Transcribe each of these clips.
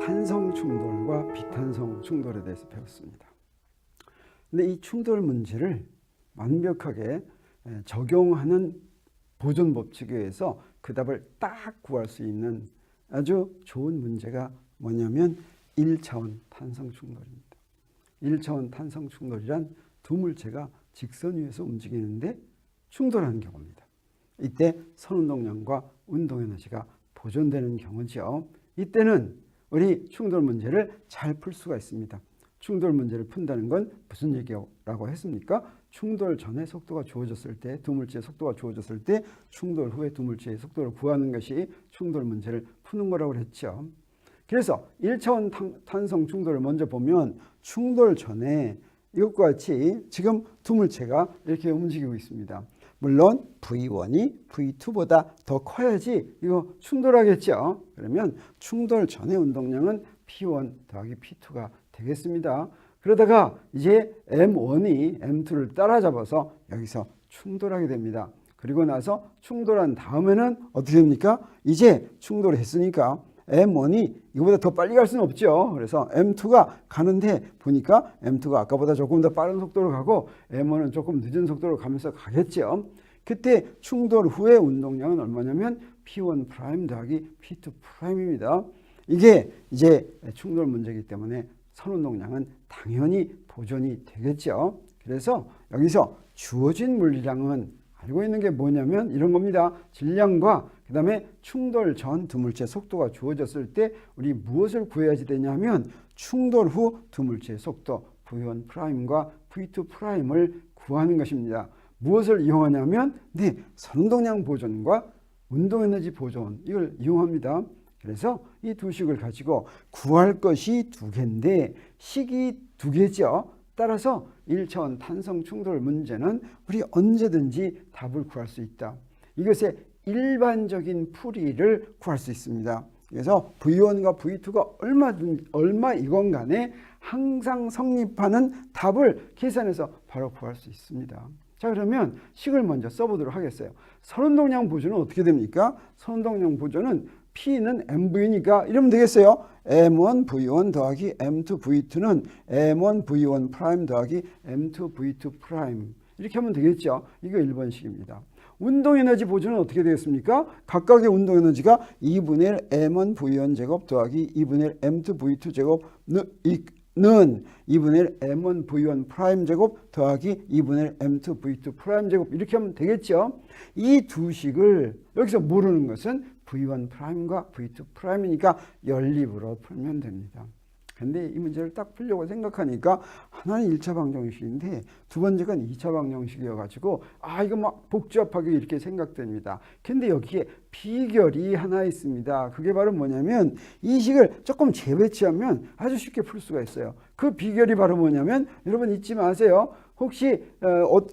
탄성 충돌과 비탄성 충돌에 대해서 배웠습니다. 근데 이 충돌 문제를 완벽하게 적용하는 보존 법칙에 의해서 그 답을 딱 구할 수 있는 아주 좋은 문제가 뭐냐면 1차원 탄성 충돌입니다. 1차원 탄성 충돌이란 두 물체가 직선 위에서 움직이는데 충돌하는 경우입니다. 이때 선운동량과 운동에너지가 보존되는 경우죠. 이때는 우리 충돌 문제를 잘 풀 수가 있습니다. 충돌 문제를 푼다는 건 무슨 얘기라고 했습니까? 충돌 전에 속도가 주어졌을 때, 두 물체의 속도가 주어졌을 때 충돌 후에 두 물체의 속도를 구하는 것이 충돌 문제를 푸는 거라고 했죠. 그래서 1차원 탄성 충돌을 먼저 보면 충돌 전에 이것과 같이 지금 두 물체가 이렇게 움직이고 있습니다. 물론 V1이 V2보다 더 커야지 이거 충돌하겠죠. 그러면 충돌 전의 운동량은 P1 더하기 P2가 되겠습니다. 그러다가 이제 M1이 M2를 따라잡아서 여기서 충돌하게 됩니다. 그리고 나서 충돌한 다음에는 어떻게 됩니까? 이제 충돌했으니까 M1이 이거보다 더 빨리 갈 수는 없죠. 그래서 M2가 가는데 보니까 M2가 아까보다 조금 더 빠른 속도로 가고 M1은 조금 늦은 속도로 가면서 가겠죠. 그때 충돌 후의 운동량은 얼마냐면 P1 프라임 더하기 P2 프라임입니다. 이게 이제 충돌 문제이기 때문에 선운동량은 당연히 보존이 되겠죠. 그래서 여기서 주어진 물리량은 알고 있는 게 뭐냐면 이런 겁니다. 질량과 그 다음에 충돌 전 두 물체 속도가 주어졌을 때 우리 무엇을 구해야지 되냐면 충돌 후 두 물체의 속도 V1 프라임과 V2 프라임을 구하는 것입니다. 무엇을 이용하냐면 선운동량 보존과 운동에너지 보존 이걸 이용합니다. 그래서 이 두 식을 가지고 구할 것이 두 개인데 식이 두 개죠. 따라서 1차원 탄성 충돌 문제는 우리 언제든지 답을 구할 수 있다. 이것의 일반적인 풀이를 구할 수 있습니다. 그래서 V1과 V2가 얼마이건 간에 항상 성립하는 답을 계산해서 바로 구할 수 있습니다. 자, 그러면 식을 먼저 써보도록 하겠어요. 선운동량 보존은 어떻게 됩니까? 선운동량 보존은 P는 MV니까 이러면 되겠어요. M1 V1 더하기 M2 V2는 M1 V1 프라임 더하기 M2 V2 프라임 이렇게 하면 되겠죠. 이거 1번식입니다. 운동에너지 보존은 어떻게 되겠습니까? 각각의 운동에너지가 2분의 1 M1 V1 제곱 더하기 2분의 1 M2 V2 제곱는 2분의 1 M1 V1 프라임 제곱 더하기 2분의 1 M2 V2 프라임 제곱 이렇게 하면 되겠죠. 이 두 식을 여기서 모르는 것은 V1 프라임과 V2 프라임이니까 연립으로 풀면 됩니다. 근데 이 문제를 딱 풀려고 생각하니까 하나는 1차 방정식인데 두 번째가 2차 방정식이어가지고 이거 막 복잡하게 이렇게 생각됩니다. 근데 여기에 비결이 하나 있습니다. 그게 바로 뭐냐면 이 식을 조금 재배치하면 아주 쉽게 풀 수가 있어요. 그 비결이 바로 뭐냐면 여러분 잊지 마세요. 혹시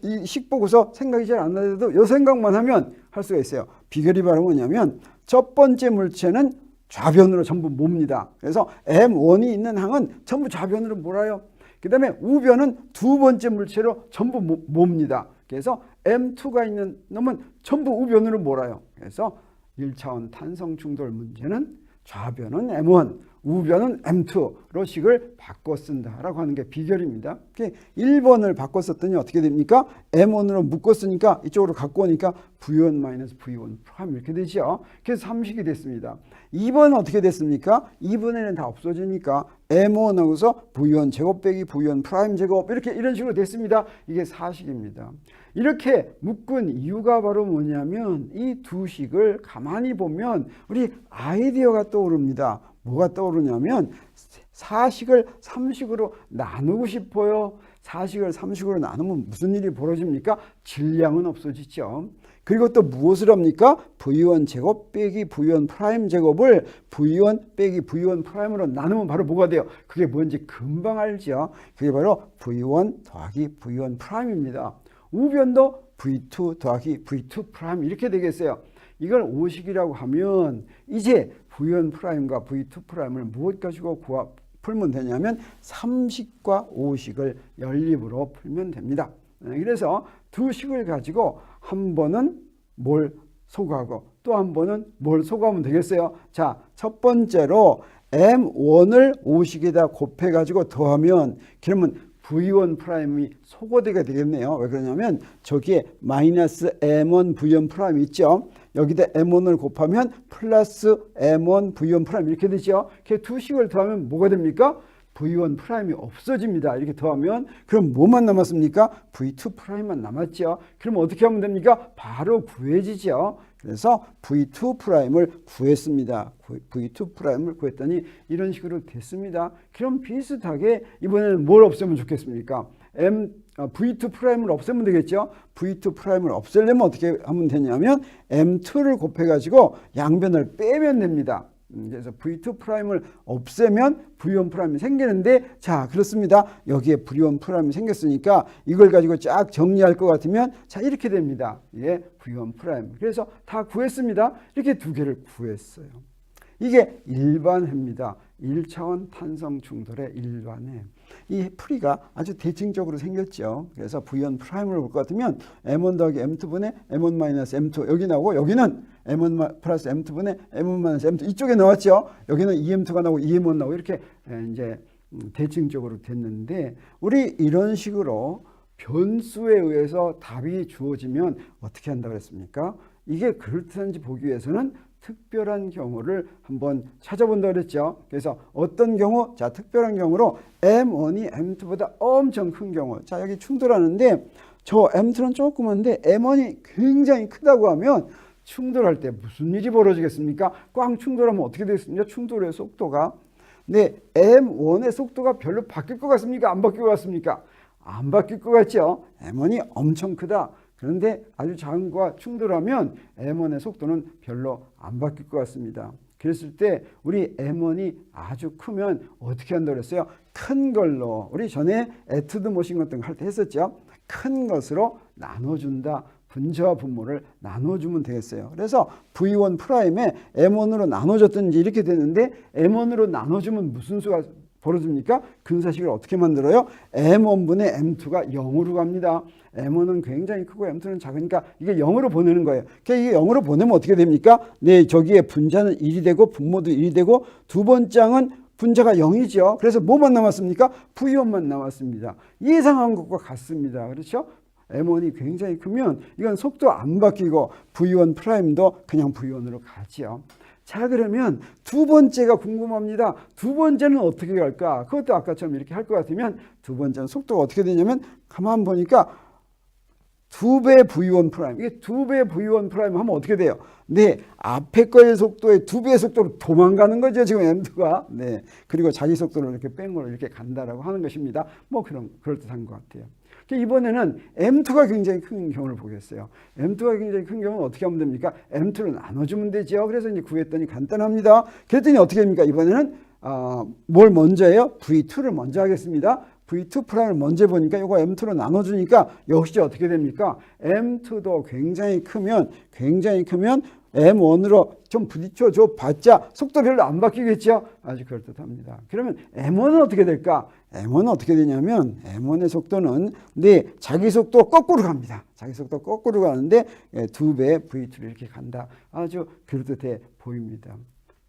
이 식 보고서 생각이 잘 안 나도 이 생각만 하면 할 수가 있어요. 비결이 바로 뭐냐면 첫 번째 물체는 좌변으로 전부 몹니다. 그래서 M1이 있는 항은 전부 좌변으로 몰아요. 그 다음에 우변은 두 번째 물체로 전부 몹니다. 그래서 M2가 있는 놈은 전부 우변으로 몰아요. 그래서 1차원 탄성 충돌 문제는 좌변은 M1, 우변은 M2로 식을 바꿔 쓴다라고 하는 게 비결입니다. 1번을 바꿔 썼더니 어떻게 됩니까? M1으로 묶어 쓰니까 이쪽으로 갖고 오니까 V1 V1 프라임 이렇게 되죠. 그래서 3식이 됐습니다. 2번은 어떻게 됐습니까? 2분의 1은 다 없어지니까 M1하고서 V1 제곱 빼기 V1 프라임 제곱 이런 식으로 됐습니다. 이게 4식입니다. 이렇게 묶은 이유가 바로 뭐냐면 이 두 식을 가만히 보면 우리 아이디어가 떠오릅니다. 뭐가 떠오르냐면 4식을 3식으로 나누고 싶어요. 4식을 3식으로 나누면 무슨 일이 벌어집니까? 질량은 없어지죠. 그리고 또 무엇을 합니까? V1 제곱 빼기 V1 프라임 제곱을 V1 빼기 V1 프라임으로 나누면 바로 뭐가 돼요? 그게 뭔지 금방 알죠. 그게 바로 V1 더하기 V1 프라임입니다. 우변도 V2 더하기 V2 프라임 이렇게 되겠어요. 이걸 5식이라고 하면 이제 V1 프라임과 V2 프라임을 무엇 가지고 풀면 되냐면 3식과 5식을 연립으로 풀면 됩니다. 그래서 두 식을 가지고 한 번은 뭘 소거하고 또 한 번은 뭘 소거하면 되겠어요? 자, 첫 번째로 M1을 5식에다 곱해가지고 더하면 그러면 V1 프라임이 소거되게 되겠네요. 왜 그러냐면 저기에 마이너스 M1 V1 프라임 있죠. 여기다 M1을 곱하면 플러스 M1 V1 프라임 이렇게 되죠. 그 두 식을 더하면 뭐가 됩니까? V1 프라임이 없어집니다. 이렇게 더하면 그럼 뭐만 남았습니까? V2 프라임만 남았죠. 그럼 어떻게 하면 됩니까? 바로 구해지죠. 그래서 V2 프라임을 구했습니다. V2 프라임을 구했더니 이런 식으로 됐습니다. 그럼 비슷하게 이번에는 뭘 없애면 좋겠습니까? V2 프라임을 없애면 되겠죠. V2 프라임을 없애려면 어떻게 하면 되냐면 M2를 곱해가지고 양변을 빼면 됩니다. 그래서 V2 프라임을 없애면 V1 프라임이 생기는데, 자, 그렇습니다. 여기에 V1 프라임이 생겼으니까 이걸 가지고 쫙 정리할 것 같으면 자, 이렇게 됩니다. 이게 V1 프라임. 그래서 다 구했습니다. 이렇게 두 개를 구했어요. 이게 일반해입니다. 1차원 탄성 충돌의 일반해. 이 풀이가 아주 대칭적으로 생겼죠. 그래서 V1 프라임을 볼 것 같으면 M1 더하기 M2분의 M1 마이너스 M2 여기 나오고, 여기는 M1 플러스 M2분의 M1 마이너스 M2 이쪽에 나왔죠. 여기는 EM2가 나오고 EM1 나오고 이렇게 이제 대칭적으로 됐는데, 우리 이런 식으로 변수에 의해서 답이 주어지면 어떻게 한다고 했습니까? 이게 그럴듯한지 보기 위해서는 특별한 경우를 한번 찾아본다고 그랬죠. 그래서 어떤 경우? 자, 특별한 경우로 M1이 M2보다 엄청 큰 경우. 자, 여기 충돌하는데 저 M2는 조그만데 M1이 굉장히 크다고 하면 충돌할 때 무슨 일이 벌어지겠습니까? 꽝 충돌하면 어떻게 되겠습니까? 충돌의 속도가. 근데 M1의 속도가 별로 바뀔 것 같습니까? 안 바뀔 것 같습니까? 안 바뀔 것 같죠. M1이 엄청 크다. 그런데 아주 작은 거와 충돌하면 M1의 속도는 별로 안 바뀔 것 같습니다. 그랬을 때 우리 M1이 아주 크면 어떻게 한다고 그랬어요? 큰 걸로, 우리 전에 에투드 모신 같은 거 할 때 했었죠. 큰 것으로 나눠준다. 분자와 분모를 나눠주면 되겠어요. 그래서 V1 프라임에 M1으로 나눠줬든지 이렇게 되는데, M1으로 나눠주면 무슨 수가 벌어집니까? 근사식을 어떻게 만들어요? M1분의 M2가 0으로 갑니다. M1은 굉장히 크고 M2는 작으니까 이게 0으로 보내는 거예요. 그러니까 이게 0으로 보내면 어떻게 됩니까? 네, 저기에 분자는 1이 되고 분모도 1이 되고 두 번장은 분자가 0이죠. 그래서 뭐만 남았습니까? V1만 남았습니다. 예상한 것과 같습니다. 그렇죠? M1이 굉장히 크면 이건 속도 안 바뀌고 V1 프라임도 그냥 V1으로 가죠. 자, 그러면 두 번째가 궁금합니다. 두 번째는 어떻게 갈까? 그것도 아까처럼 이렇게 할 것 같으면 두 번째는 속도가 어떻게 되냐면 가만 보니까 2배 V1 프라임. 이게 2배 V1 프라임 하면 어떻게 돼요? 네, 앞에 거의 속도의 2배의 속도로 도망가는 거죠, 지금 M2가. 네, 그리고 자기 속도를 이렇게 뺑으로 이렇게 간다라고 하는 것입니다. 뭐 그럴듯한 것 같아요. 이번에는 M2가 굉장히 큰 경우를 보겠어요. M2가 굉장히 큰 경우는 어떻게 하면 됩니까? M2를 나눠주면 되죠. 그래서 이제 구했더니 간단합니다. 그랬더니 어떻게 됩니까? 이번에는 뭘 먼저 해요? V2를 먼저 하겠습니다. V2 프라임을 먼저 보니까 이거 M2로 나눠주니까 역시 어떻게 됩니까? M2도 굉장히 크면 M1으로 좀 부딪혀줘 봤자 속도 별로 안 바뀌겠죠? 아주 그럴듯합니다. 그러면 M1은 어떻게 될까? M1은 어떻게 되냐면 M1의 속도는 자기 속도 거꾸로 갑니다. 자기 속도 거꾸로 가는데 2배 V2로 이렇게 간다. 아주 그럴듯해 보입니다.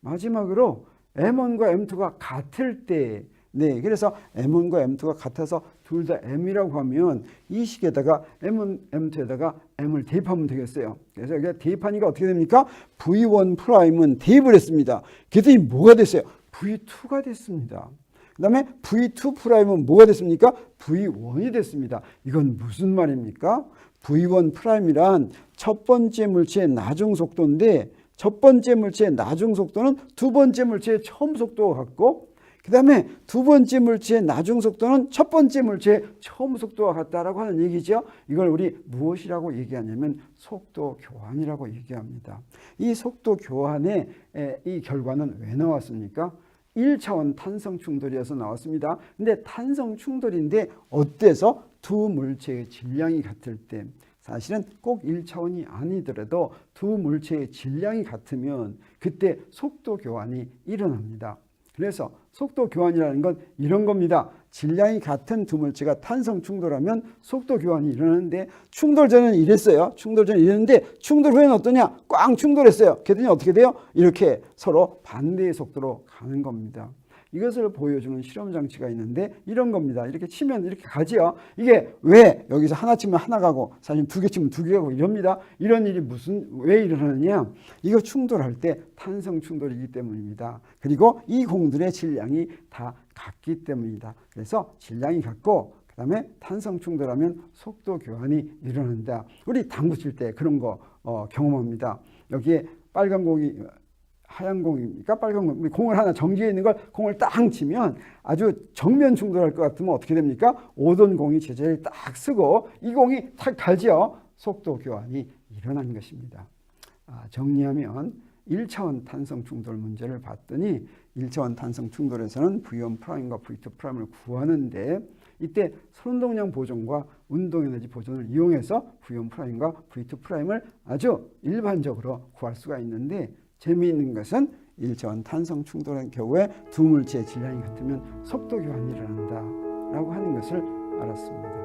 마지막으로 M1과 M2가 같을 때, 그래서 M1과 M2가 같아서 둘 다 M이라고 하면 이 식에다가 M1, M2에다가 M을 대입하면 되겠어요. 그래서 여기가 대입하니까 어떻게 됩니까? V1 프라임은 대입을 했습니다. 그랬더니 뭐가 됐어요? V2가 됐습니다. 그 다음에 V2 프라임은 뭐가 됐습니까? V1이 됐습니다. 이건 무슨 말입니까? V1 프라임이란 첫 번째 물체의 나중 속도인데, 첫 번째 물체의 나중 속도는 두 번째 물체의 처음 속도와 같고, 그 다음에 두 번째 물체의 나중 속도는 첫 번째 물체의 처음 속도와 같다라고 하는 얘기죠. 이걸 우리 무엇이라고 얘기하냐면 속도 교환이라고 얘기합니다. 이 속도 교환의 이 결과는 왜 나왔습니까? 1차원 탄성 충돌이어서 나왔습니다. 근데 탄성 충돌인데 어때서? 두 물체의 질량이 같을 때, 사실은 꼭 1차원이 아니더라도 두 물체의 질량이 같으면 그때 속도 교환이 일어납니다. 그래서 속도 교환이라는 건 이런 겁니다. 질량이 같은 두 물체가 탄성 충돌하면 속도 교환이 일어나는데 충돌 전에는 이랬어요. 충돌 전에 이랬는데 충돌 후에는 어떠냐? 꽝 충돌했어요. 그랬더니 어떻게 돼요? 이렇게 서로 반대의 속도로 가는 겁니다. 이것을 보여주는 실험 장치가 있는데 이런 겁니다. 이렇게 치면 이렇게 가지요. 이게 왜 여기서 하나 치면 하나 가고 사실 두 개 치면 두 개 가고 이럽니다. 이런 일이 왜 일어나느냐? 이거 충돌할 때 탄성 충돌이기 때문입니다. 그리고 이 공들의 질량이 다 같기 때문이다. 그래서 질량이 같고 그다음에 탄성 충돌하면 속도 교환이 일어난다. 우리 당구 칠 때 그런 거 경험합니다. 여기에 빨간 공이 하얀 공입니까? 빨간 공. 공을 하나 정지해 있는 걸 공을 딱 치면 아주 정면 충돌할 것 같으면 어떻게 됩니까? 오던 공이 제자리를 딱 쓰고 이 공이 탁 달지요. 속도 교환이 일어난 것입니다. 정리하면 1차원 탄성 충돌 문제를 봤더니 1차원 탄성 충돌에서는 V1 프라임과 V2 프라임을 구하는데 이때 선운동량 보존과 운동에너지 보존을 이용해서 V1 프라임과 V2 프라임을 아주 일반적으로 구할 수가 있는데 재미있는 것은 1차원 탄성 충돌의 경우에 두 물체의 질량이 같으면 속도 교환이 일어난다라고 하는 것을 알았습니다.